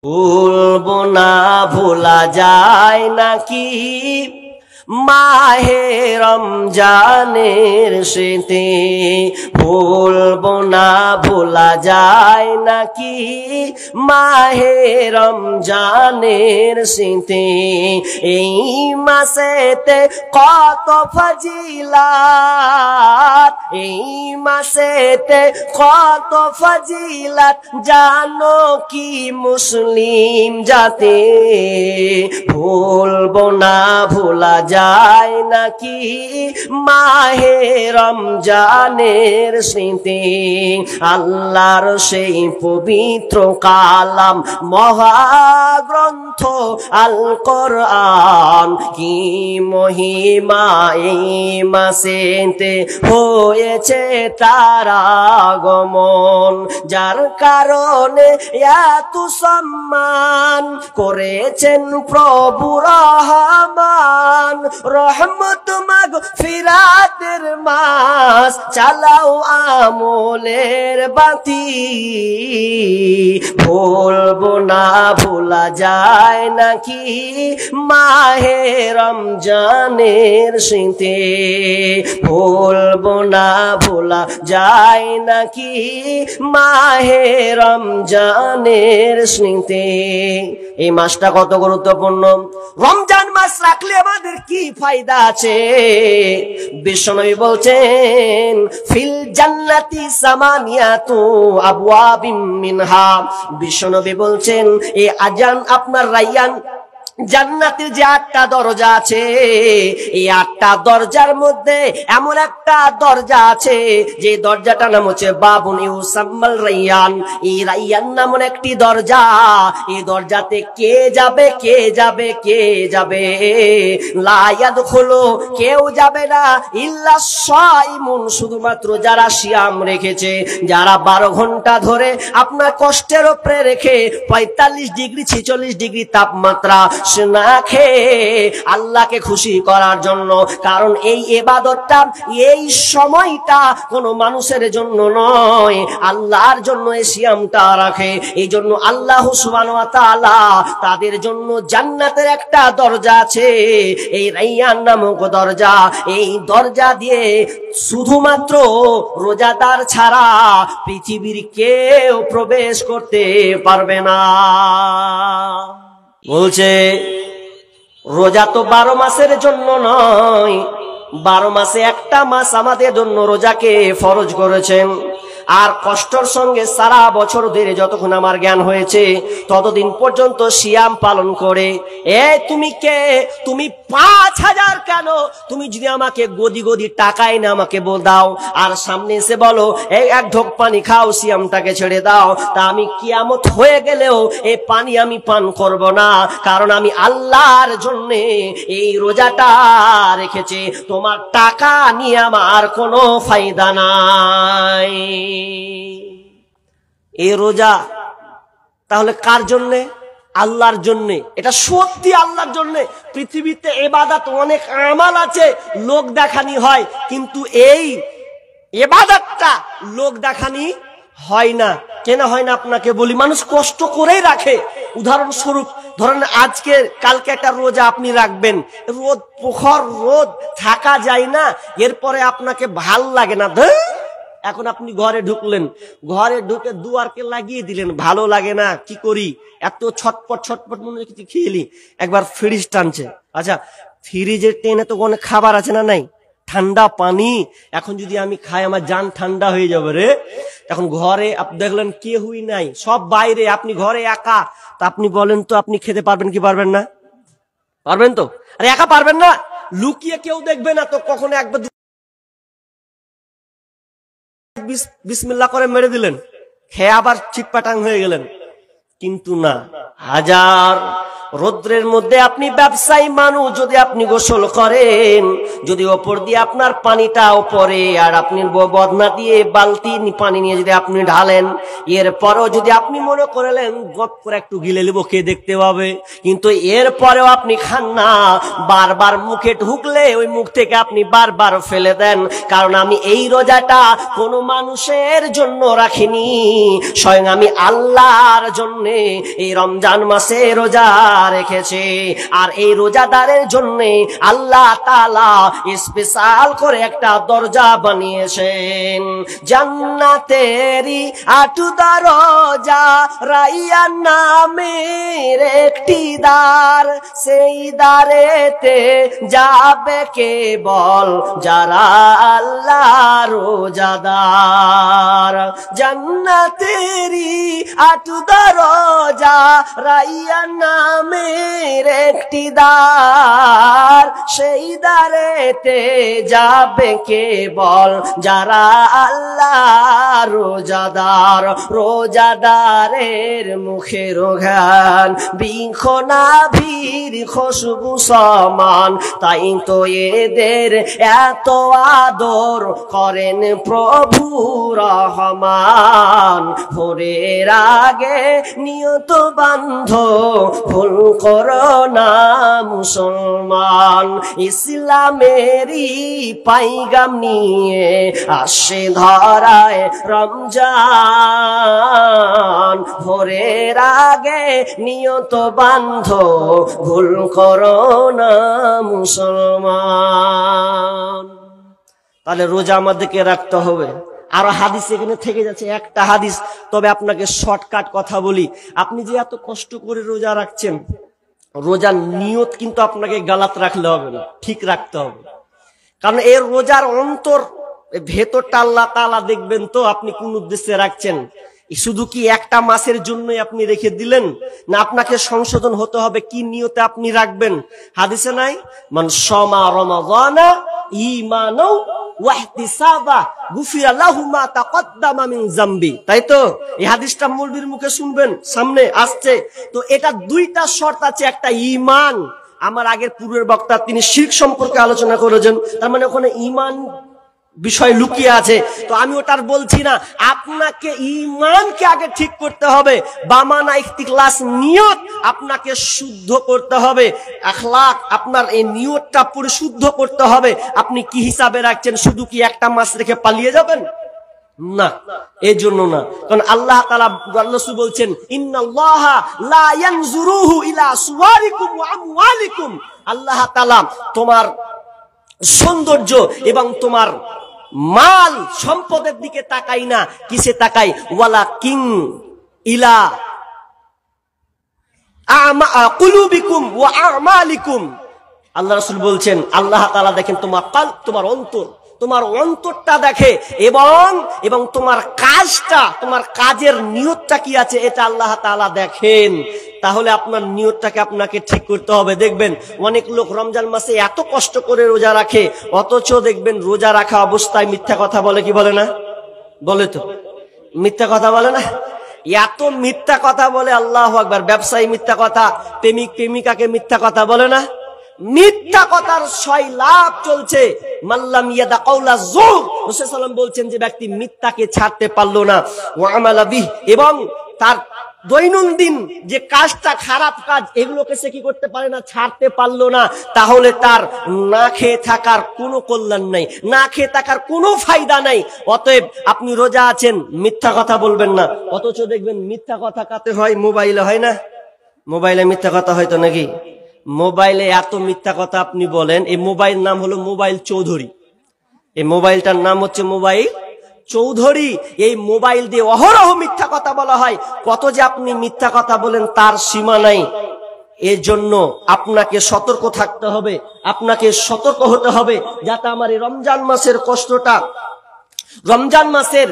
ভুলবো না ভোলা যায় নাকি মাহে রমজানের স্মৃতি, ভুলবো না ভোলা যায় নাকি মাহে রমজানের স্মৃতি। এই মাসেতে কত ফজিলাত, এই মাসেতে কত ফজিলাত জানো কি মুসলিম জাতি, ভুলবো না ভোলা যায় নাকি মাহে রমজানের স্মৃতি। আল্লাহর সেই পবিত্র কালাম মহাগ্রন্থ আল কোরআন, কি মহিমা এই মাসেতে হয়েছে তার আগমন, যার কারণে এত সম্মান করেছেন প্রভু রহমান। রহমত মাগফিরাতের মাস, চালাও আমলের বাতি, ভুলবো না ভোলা যায় নাকি মাহে রমজানের স্মৃতি, ভুলবো না ভোলা যায় নাকি মাহে রমজানের স্মৃতি। এই মাসটা কত গুরুত্বপূর্ণ। রমজান মাস রাখলে আমাদের কি ফায়দা আছে? বিশ্বনবী বলছেন ফিল জান্নাতি সামানিয়াতু আবওয়াবিম মিনহা, বিশ্বনবী বলছেন এই আজান আপনার রায়্যান জান্নাতের যে 8টা দরজা আছে, এই 8টা দরজার মধ্যে এমন একটা দরজা আছে যে দরজাটার নাম হচ্ছে বাবুন ইউসাম্মাল রায়্যান। এই রায়্যান নামক একটি দরজা, এই দরজাতে কে যাবে কে যাবে কে যাবে, লা ইয়াদখুলু, কেউ যাবে না, ইল্লা সাইমুন, শুধুমাত্র যারা সিয়াম রেখেছে, যারা 12 ঘন্টা ধরে আপনার কষ্টের উপরে রেখে 45 ডিগ্রি 46 ডিগ্রি তাপমাত্রা না খেয়ে আল্লাহকে খুশি করার জন্য। কারণ এই ইবাদতটা, এই সময়টা কোনো মানুষের জন্য নয়, আল্লাহর জন্য এই সিয়ামটা রাখে। এই জন্য আল্লাহ সুবহানাহু ওয়া তাআলা তাদের জন্য জান্নাতের একটা দরজা আছে, এই রায়্যান নামক দরজা। এই দরজা দিয়ে শুধুমাত্র রোজাদার ছাড়া পৃথিবীর কেউ প্রবেশ করতে পারবে না। বলছে রোজা তো 12 মাসের জন্য নয়, 12 মাসে একটা মাস আমাদের জন্য রোজাকে ফরজ করেছেন। আর কষ্টর সঙ্গে সারা বছর ধরে যতক্ষণ আমার জ্ঞান হয়েছে ততদিন পর্যন্ত সিয়াম পালন করে, তুমি কে, তুমি 5000 কেন, তুমি যদি আমাকে গদি গদি টাকায় না আমাকে দাও আর সামনে এসে বলো এক ঢোক পানি খাও, সিয়ামটাকে ছেড়ে দাও, তা আমি কিয়ামত হয়ে গেলেও এই পানি আমি পান করব না। কারণ আমি আল্লাহর জন্য এই রোজাটা রেখেছি, তোমার টাকা নিয়ে আমার কোনো ফায়দা নাই। এই রোজা তাহলে কার জন্যে? আল্লাহর জন্যে। এটা সত্যি আল্লাহর জন্যে। পৃথিবীতে ইবাদত অনেক আমাল আছে, লোক দেখানি হয়, কিন্তু এই ইবাদতটা লোক দেখানি হয় না। কেন হয় না আপনাকে বলি, মানুষ কষ্ট করেই রাখে। উদাহরণস্বরূপ ধরেন আজকে কালকে একটা রোজা আপনি রাখবেন, রোদ প্রখর রোদ, থাকা যায় না, এরপরে আপনাকে ভাল লাগে না, এখন আপনি ঘরে ঢুকলেন, ঘরে ঢুকে দুয়ারকে লাগিয়ে দিলেন, ভালো লাগে না, কি করি, এত ছটপট ছটপট মনে কিছু খেয়েলি, একবার ফ্রিজ টানছে। আচ্ছা, ফ্রিজের টেনে তো অনেক খাবার আছে না নাই, ঠান্ডা পানি, এখন যদি আমি খাই আমার জান ঠান্ডা হয়ে যাবে রে। এখন ঘরে আপনি দেখলেন কেউই নাই, সব বাইরে, আপনি ঘরে একা, তা আপনি বলেন তো আপনি খেতে পারবেন কি পারবেন না? পারবেন তো? আরে একা পারবেন না, লুকিয়ে কেউ দেখবে না তো, কখনো একবার বিসমিল্লাহ করে মেরে দিলেন, খেয়ে আবার চিটপাটাং হয়ে গেলেন। কিন্তু না, হাজার রৌদ্রের মধ্যে আপনি ব্যবসায়ী মানুষ, যদি আপনি গোসল করেন, যদি ওপর দিয়ে আপনার পানিটা ওপরে আর আপনি বদনা দিয়ে বালতি পানি নিয়ে যদি আপনি ঢালেন, এরপরেও যদি আপনি মনে করলেন গপ করে একটু গিলে নেবো, কে দেখতে পাবে, কিন্তু এরপরেও আপনি খান না, বারবার মুখে ঢুকলে ওই মুখ থেকে আপনি বারবার ফেলে দেন। কারণ আমি এই রোজাটা কোনো মানুষের জন্য রাখিনি, স্বয়ং আমি আল্লাহর জন্য এই রমজান মাসে রোজা রেখেছে। আর এই রোজাদারের জন্য আল্লাহ তাআলা স্পেশাল করে একটা দরজা বানিয়েছেন, জান্নাতেরই 8 দরজা, রাইয়ান নামের একটি দ্বার, সেই দ্বারেতে যাবে কেবল যারা আল্লাহর রোজাদার। জান্নাতেরই 8 দরজা, রাইয়ান নামের একটি দ্বার, সেই দ্বারেতে যাবে কেবল যারা আল্লাহর রোজাদার। রোজাদারের মুখের ঘ্রাণ বৃক্ষ নাভির খুশবু সমান, তাই তো এদের এত আদর করেন প্রভু রহমান। ভোরের আগে নিয়ত বান্ধ, ভুল করো না মুসলমান। ইসলামেরই পাইগাম নিয়ে আসে ধরায় রমজান, ভোরের আগে নিয়ত বান্ধ, ভুল করো না মুসলমান। তাহলে রোজা আমাদেরকে রাখতে হবে। আরো হাদিস এখানে থেকে যাচ্ছে, একটা হাদিস, তবে আপনাকে শর্টকাট কথা বলি। আপনি যে এত কষ্ট করে রোজা রাখছেন, রোজার নিয়ত কিন্তু আপনাকে গালাত রাখলে হবে না, ঠিক রাখতে হবে। কারণ এর রোজার অন্তর ভেতরটা আল্লাহ তাআলা দেখবেন তো আপনি কোন উদ্দেশ্যে রাখছেন। শুধু কি একটা মাসের জন্যই আপনি রেখে দিলেন, না আপনাকে সংশোধন হতে হবে কি নিয়তে আপনি রাখবেন। হাদিসে নাই, মান শামা রমাযানা ঈমানাও ওয়া ইহতিসাবা গুফিরা লাহু মা তাকদ্দামা মিন যামবি। তাই তো এই হাদিসটা মৌলবীর মুখে শুনবেন, সামনে আসছে। তো এটা 2টা শর্ত আছে, একটা ঈমান। আমার আগের পূর্বের বক্তা তিনি শিরক সম্পর্কে আলোচনা করেছেন, তার মানে ওখানে ঈমান বিষয় লুকিয়ে আছে। তো আমি ওটার বলছি না, আপনাকে ঈমানকে আগে ঠিক করতে হবে, বামানা ইখতিলাস নিয়ত আপনাকে শুদ্ধ করতে হবে, আখলাক আপনার এই নিয়তটা পরিশুদ্ধ করতে হবে। আপনি কি হিসাবে রাখছেন, শুধু কি একটা মাস রেখে পালিয়ে যাবেন? না, এই জন্য না। কারণ আল্লাহ তাআলা রাসূল বলছেন, ইন্নাল্লাহা লা ইয়ানজুরুহু ইলা সুওয়ারিকুম ওয়া আমওয়ালিকুম। আল্লাহ তাআলা তোমার সৌন্দর্য এবং তোমার মাল সম্পদের দিকে তাকাই না, কিসে তাকাই? ওয়ালাকিন ইলা কুলুবিকুম ওয়া আমালিকুম। আল্লাহ রাসূল বলছেন, আল্লাহ তাআলা দেখেন তোমার কলব, তোমার অন্তর, তোমার অন্তরটা দেখে, এবং তোমার কাজটা, তোমার কাজের নিয়তটা কি আছে এটা আল্লাহ তাআলা দেখেন। তাহলে আপনার নিয়তটাকে আপনাকে ঠিক করতে হবে। দেখবেন অনেক লোক রমজান মাসে এত কষ্ট করে রোজা রাখে, অথচ দেখবেন রোজা রাখা অবস্থায় মিথ্যা কথা বলে, কি বলে না? বলে তো, মিথ্যা কথা বলে না? এত মিথ্যা কথা বলে, আল্লাহু আকবার। ব্যবসায়ী মিথ্যা কথা, প্রেমিক প্রেমিকাকে মিথ্যা কথা বলে না? মিথ্যা কথার 6 লাভ চলছে। মাল্লাম ইয়াদা কাউলা যুর, রাসূল সাল্লাল্লাহু আলাইহি ওয়াসাল্লাম বলছেন যে ব্যক্তি মিথ্যাকে ছাড়তে পারলো না, ওয়া আমালা বিহ, এবং তার দৈনন্দিন যে কাজটা, খারাপ কাজ, এগুলোকে সে কি করতে পারে না, ছাড়তে পারলো না, তাহলে তার না খেয়ে থাকার কোনো কল্যাণ নাই, না খেয়ে থাকার কোনো ফায়দা নাই। অতএব আপনি রোজা আছেন, মিথ্যা কথা বলবেন না। অথচ দেখবেন মিথ্যা কথা কাতে হয়, মোবাইলে হয় না? মোবাইলে মিথ্যা কথা হয়তো নাকি? মোবাইলে এত মিথ্যা কথা আপনি বলেন। এই মোবাইল নাম হলো মোবাইল চৌধুরী, এই মোবাইলটার নাম হচ্ছে মোবাইল চৌধুরী। এই মোবাইল দিয়ে অহরহ মিথ্যা কথা বলা হয়। কত যে আপনি মিথ্যা কথা বলেন তার সীমা নাই। এর জন্য আপনাকে সতর্ক থাকতে হবে, আপনাকে সতর্ক হতে হবে, যাতে আমার এই রমজান মাসের কষ্টটা, রমজান মাসের